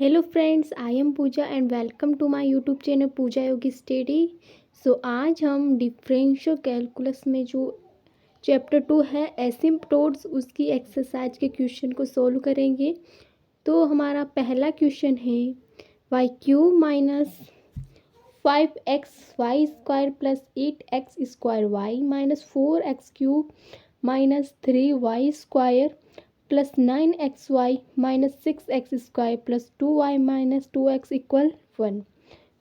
Hello friends, I am Pooja and welcome to my YouTube channel Pooja Yogi study. So आज हम differential calculus में जो chapter 2 है एसिम्पटोट्स उसकी एक्सरसाइज के क्वेश्चन को सॉल्व करेंगे। तो हमारा पहला क्वेश्चन है y cube minus 5xy² plus 8x² minus 4x³ minus 3y² plus 9xy minus 6x² plus 2y minus 2x equal 1।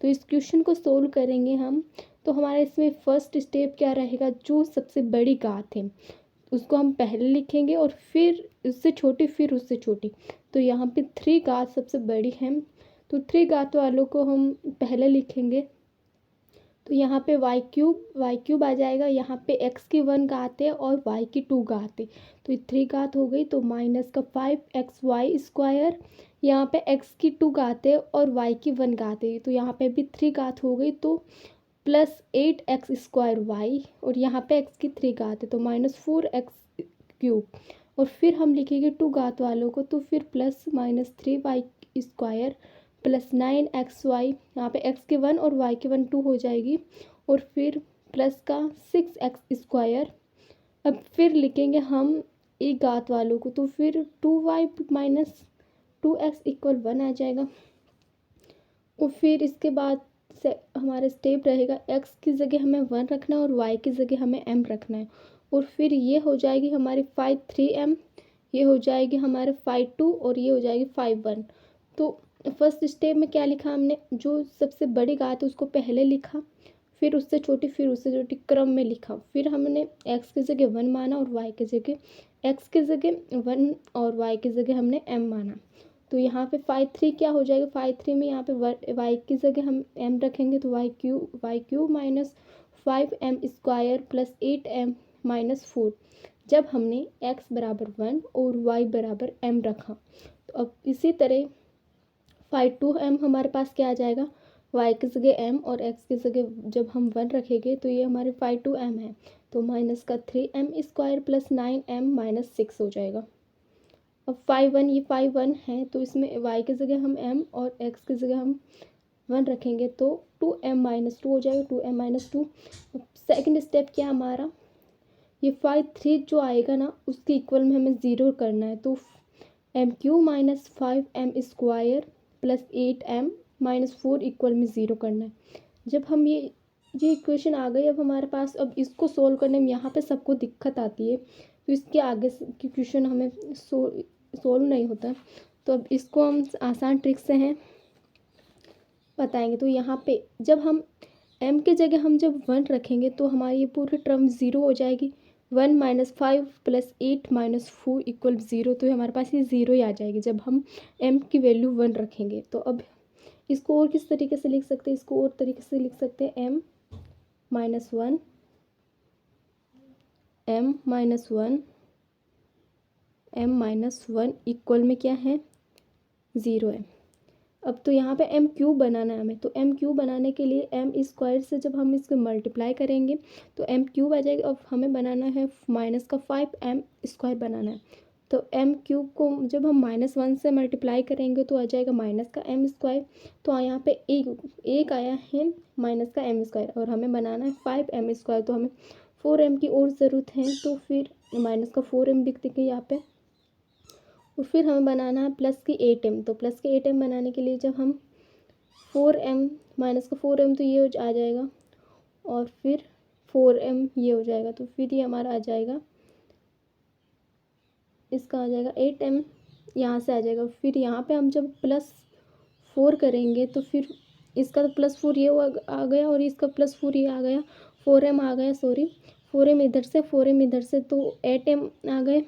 तो इस क्वेश्चन को सोल्व करेंगे हम। तो हमारा इसमें फर्स्ट स्टेप क्या रहेगा, जो सबसे बड़ी घात है उसको हम पहले लिखेंगे और फिर उससे छोटी फिर उससे छोटी। तो यहाँ पे 3 घात सबसे बड़ी है, तो 3 घात वालों को हम पहले लिखेंगे। तो यहाँ पे y³ आ जाएगा, यहाँ पे x की 1 घात है और y की 2 घात है, तो ये 3 घात हो गई। तो माइनस का 5xy², यहाँ पे x की 2 घात है और y की 1 घात है, तो यहाँ पे भी 3 घात हो गई। तो प्लस 8x² और यहाँ पे x की 3 घात है, तो माइनस 4x³ और फिर हम लिखेंगे 2 घात वालों को, तो फिर plus minus 3y² plus 9xy, यहाँ पे x की 1 और y की 1 2 हो जाएगी, और फिर प्लस का 6x²। अब फिर लिखेंगे हम एक घात वालों को, तो फिर 2y माइनस 2x इक्वल 1 आ जाएगा। और फिर इसके बाद से हमारा स्टेप रहेगा, x की जगह हमें 1 रखना है और y की जगह हमें m रखना है। और फिर ये हो जाएगी हमारी 5 3m, ये हो जाएगी हमारे 5 2 और ये हो जाएगी 5 1। तो फर्स्ट स्टेप में क्या लिखा हमने, जो सबसे बड़ी घात है उसको पहले लिखा, फिर उससे छोटी क्रम में लिखा। फिर हमने x की जगह 1 माना और y की जगह x की जगह 1 और y की जगह हमने m माना। तो यहाँ पे 5 3 क्या हो जाएगा, 5 3 में यहाँ पे y की जगह हम m रखेंगे, तो y³ minus 5m² plus 8m minus 4। जब हमने x बराबर 1 और y बराबर m रखा, तो अब इसी तरह 5 2m हमारे पास क्या आ जाएगा, y की जगह m और x की जगह जब हम 1 रखेंगे तो ये हमारे 5 2m है, तो माइनस का 3m² प्लस 9m माइनस 6 हो जाएगा। अब 5 1, ये 5 1 है, तो इसमें y की जगह हम m और x की जगह हम 1 रखेंगे, तो 2m माइनस 2 हो जाएगा, 2m माइनस 2। अब सेकेंड स्टेप क्या हमारा, ये 5 3 जो आएगा ना उसके इक्वल में हमें ज़ीरो करना है, तो m³ minus 5m² plus 8m minus 4 equal में ज़ीरो करना है। जब हम ये इक्वेशन आ गई अब हमारे पास, अब इसको सोल्व करने में यहाँ पे सबको दिक्कत आती है, तो इसके आगे की क्वेश्चन हमें सोल्व नहीं होता। तो अब इसको हम आसान ट्रिक से हैं बताएंगे। तो यहाँ पे जब हम m के जगह हम जब 1 रखेंगे तो हमारी ये पूरी टर्म ज़ीरो हो जाएगी। 1 माइनस 5 प्लस 8 माइनस 4 इक्वल 0, तो हमारे पास ये ज़ीरो ही आ जाएगी जब हम m की वैल्यू 1 रखेंगे। तो अब इसको और किस तरीके से लिख सकते हैं, इसको और तरीके से लिख सकते हैं, m minus 1 m minus 1 equal में क्या है, 0 है। अब तो यहाँ पे m³ बनाना है हमें, तो m³ बनाने के लिए m² से जब हम इसको मल्टीप्लाई करेंगे तो m³ आ जाएगा। अब हमें बनाना है माइनस का 5m² बनाना है, तो m³ को जब हम -1 से मल्टीप्लाई करेंगे तो आ जाएगा माइनस का m²। तो यहाँ पे एक आया है माइनस का m² और हमें बनाना है 5m², तो हमें 4m की और ज़रूरत है, तो फिर माइनस का 4m लिख देंगे यहाँ पे। और फिर हमें बनाना है प्लस की 8m, तो प्लस की 8m बनाने के लिए जब हम 4m माइनस का 4m, तो ये आ जाएगा और फिर 4m ये हो जाएगा, तो फिर ये हमारा आ जाएगा, इसका आ जाएगा 8m यहाँ से आ जाएगा। फिर यहाँ पे हम जब +4 करेंगे तो फिर इसका तो +4 ये आ गया और इसका +4 ये आ गया, 4m आ गया, सॉरी 4m इधर से 4m इधर से, तो 8m आ गए।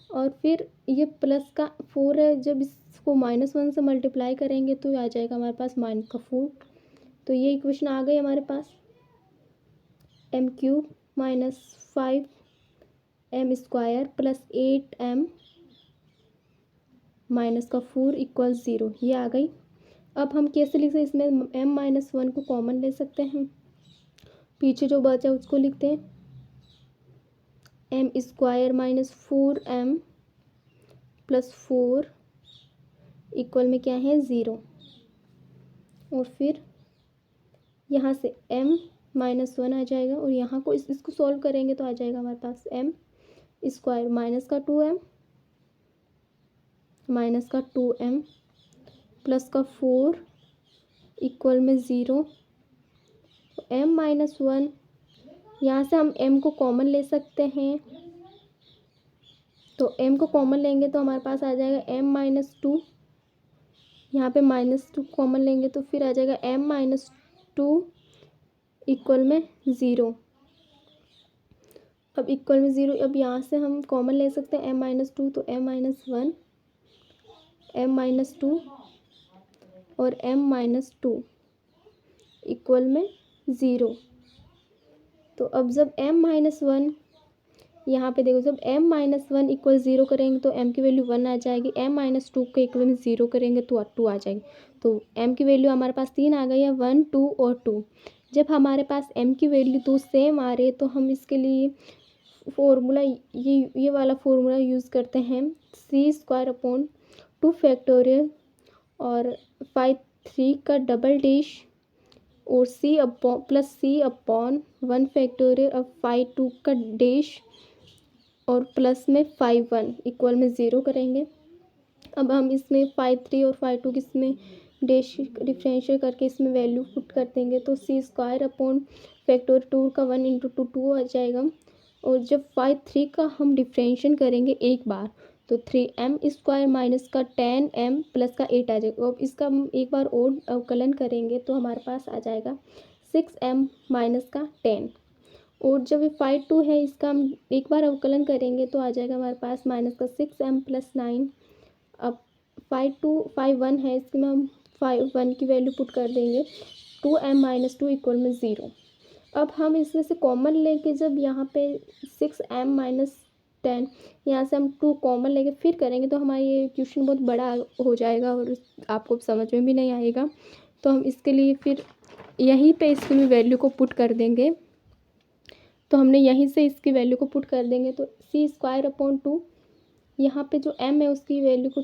और फिर ये प्लस का 4 है, जब इसको -1 से मल्टीप्लाई करेंगे तो आ जाएगा हमारे पास माइनस का 4। तो ये इक्वेशन आ गई हमारे पास, m³ minus 5m² plus 8m minus का 4 इक्वल 0, ये आ गई। अब हम कैसे लिख सकते हैं, इसमें m-1 को कॉमन ले सकते हैं, पीछे जो बचा उसको लिखते हैं m² minus 4m plus 4 equal में क्या है 0, और फिर यहाँ से m-1 आ जाएगा, और यहाँ को इसको सॉल्व करेंगे तो आ जाएगा हमारे पास m स्क्वायर माइनस का 2m माइनस का 2m प्लस का 4 इक्वल में 0, m-1, यहाँ से हम m को कॉमन ले सकते हैं, तो m को कॉमन लेंगे तो हमारे पास आ जाएगा m-2, यहाँ पे -2 कॉमन लेंगे तो फिर आ जाएगा m-2 इक्वल में 0। अब इक्वल में 0, अब यहाँ से हम कॉमन ले सकते हैं m-2, तो m-1 m-2 और m-2 इक्वल में 0। तो अब जब m-1 यहाँ पे देखो, जब m-1 इक्वल 0 करेंगे तो m की वैल्यू 1 आ जाएगी, m-2 के इक्वल में 0 करेंगे तो 2 आ जाएगी। तो m की वैल्यू हमारे पास 3 आ गई है, 1 2 और 2। जब हमारे पास m की वैल्यू 2 सेम आ रही है तो हम इसके लिए फॉर्मूला ये वाला फॉर्मूला यूज़ करते हैं, c² फैक्टोरियल और 5 का डबल डैश और c+c/1 फैक्टोरियल, अब 5 का डैश और प्लस में 5 इक्वल में 0 करेंगे। अब हम इसमें 5 और 5 इसमें डैश डिफरेंशियल करके इसमें वैल्यू पुट कर देंगे, तो c² फैक्टोरियल 2 का 1 × 2 आ जाएगा। और जब 5 का हम डिफरेंशियल करेंगे एक बार तो 3m² माइनस का 10m प्लस का 8 आ जाएगा। अब इसका हम एक बार और अवकलन करेंगे तो हमारे पास आ जाएगा 6m माइनस का 10। और जब ये 5 है इसका हम एक बार अवकलन करेंगे तो आ जाएगा हमारे पास माइनस का 6m प्लस 9। अब 5 है, इसमें हम 1 की वैल्यू पुट कर देंगे, 2m-2 इक्वल में 0। अब हम इसमें से कॉमन लेके जब यहाँ पे 6m-10 यहाँ से हम 2 कॉमन लेके फिर करेंगे तो हमारा ये क्वेश्चन बहुत बड़ा हो जाएगा और आपको समझ में भी नहीं आएगा। तो हम इसके लिए फिर यहीं पे इसकी वैल्यू को पुट कर देंगे, तो हमने यहीं से इसकी वैल्यू को पुट कर देंगे, तो c²/2 यहाँ पे जो m है उसकी वैल्यू को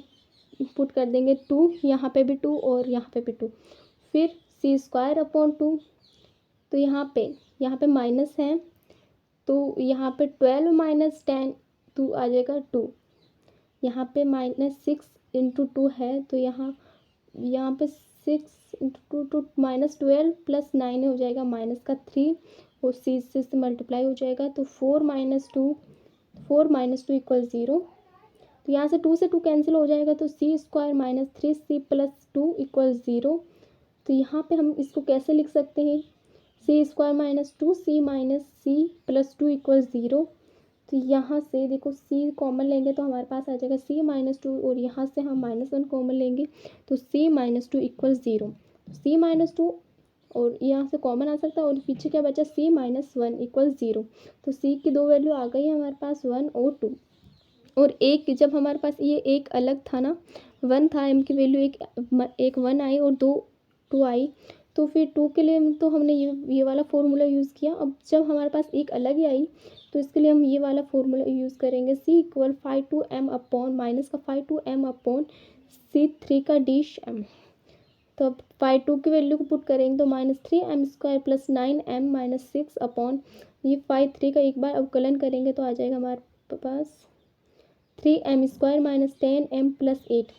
पुट कर देंगे 2, यहाँ पे भी 2 और यहाँ पे भी 2, फिर c²/2, तो यहाँ पे माइनस है तो यहाँ पे 12 - 10 2 आ जाएगा 2, यहाँ पे -6 × 2 है तो यहाँ पे 6 × 2 2 -12 प्लस 9 हो जाएगा माइनस का 3 और c से मल्टीप्लाई हो जाएगा, तो 4 - 2 इक्वल 0। तो यहाँ से 2 से 2 कैंसिल हो जाएगा, तो c² - 3c + 2 इक्वल 0। तो यहाँ पे हम इसको कैसे लिख सकते हैं, c² - 2c - c + 2 इक्वल 0। तो यहाँ से देखो c कॉमन लेंगे तो हमारे पास आ जाएगा c - 2 और यहाँ से हम -1 कॉमन लेंगे तो c - 2 इक्वल 0। c - 2 और यहाँ से कॉमन आ सकता है और पीछे क्या बचा c - 1 इक्वल 0। तो c की 2 वैल्यू आ गई है हमारे पास 1 और 2। और एक जब हमारे पास ये एक अलग था ना, 1 था, m की वैल्यू एक 1 आई और 2 आई, तो फिर 2 के लिए तो हमने ये वाला फॉर्मूला यूज़ किया। अब जब हमारे पास एक अलग ही आई तो इसके लिए हम ये वाला फॉर्मूला यूज़ करेंगे, c = 5m माइनस का 5m c3 का डैश m। तो अब 5 की वैल्यू को पुट करेंगे तो -3m² प्लस 9m - 6 ये 5 का एक बार अवकलन करेंगे तो आ जाएगा हमारे पास 3m² - 10m प्लस 8।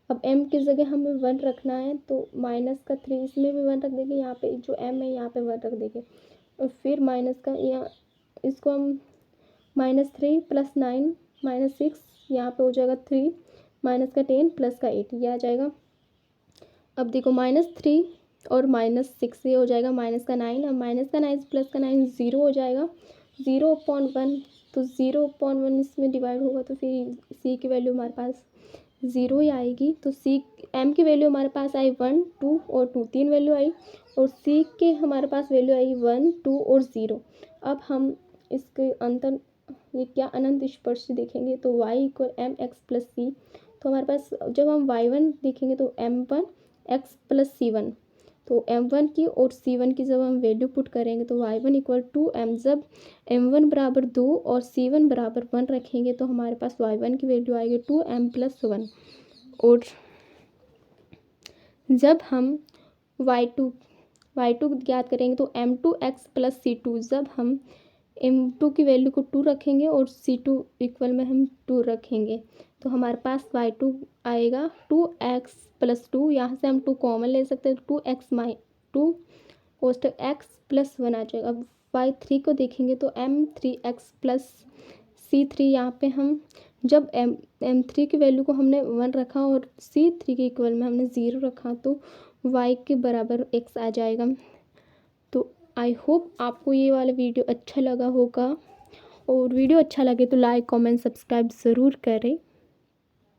अब m की जगह हमें 1 रखना है तो माइनस का 3 इसमें भी 1 रख देंगे, यहाँ पे जो m है यहाँ पे 1 रख देंगे और फिर माइनस का यहाँ इसको हम -3 प्लस 9 - 6 यहाँ पे हो जाएगा 3 माइनस का 10 प्लस का 8 ये आ जाएगा। अब देखो -3 और -6 ये हो जाएगा माइनस का 9, अब माइनस का 9 प्लस का 9 0 हो जाएगा, 0/1, तो 0/1 इसमें डिवाइड होगा तो फिर c की वैल्यू हमारे पास 0 ही आएगी। तो m की वैल्यू हमारे पास आई 1 2 और 2, 3 वैल्यू आई और c के हमारे पास वैल्यू आई 1 2 और 0। अब हम इसके अंतर ये क्या अनंत स्पर्श देखेंगे तो y = mx + c, तो हमारे पास जब हम y1 देखेंगे तो m1 x + c1, तो m1 की और c1 की जब हम वैल्यू पुट करेंगे तो y1 = 2m, जब m1 = 2 और c1 = 1 रखेंगे तो हमारे पास y1 की वैल्यू आएगी 2m + 1। और जब हम y2 ज्ञात करेंगे तो m2x प्लस c2, जब हम m2 की वैल्यू को 2 रखेंगे और c2 इक्वल में हम 2 रखेंगे तो हमारे पास y2 आएगा 2x प्लस 2, यहाँ से हम 2 कॉमन ले सकते हैं, 2 कोष्टक x प्लस 1 आ जाएगा। अब y3 को देखेंगे तो m3x प्लस c3, यहाँ पे हम जब m3 की वैल्यू को हमने 1 रखा और c3 के इक्वल में हमने 0 रखा तो y के बराबर x आ जाएगा। तो आई होप आपको ये वाला वीडियो अच्छा लगा होगा, और वीडियो अच्छा लगे तो लाइक कमेंट सब्सक्राइब ज़रूर करें।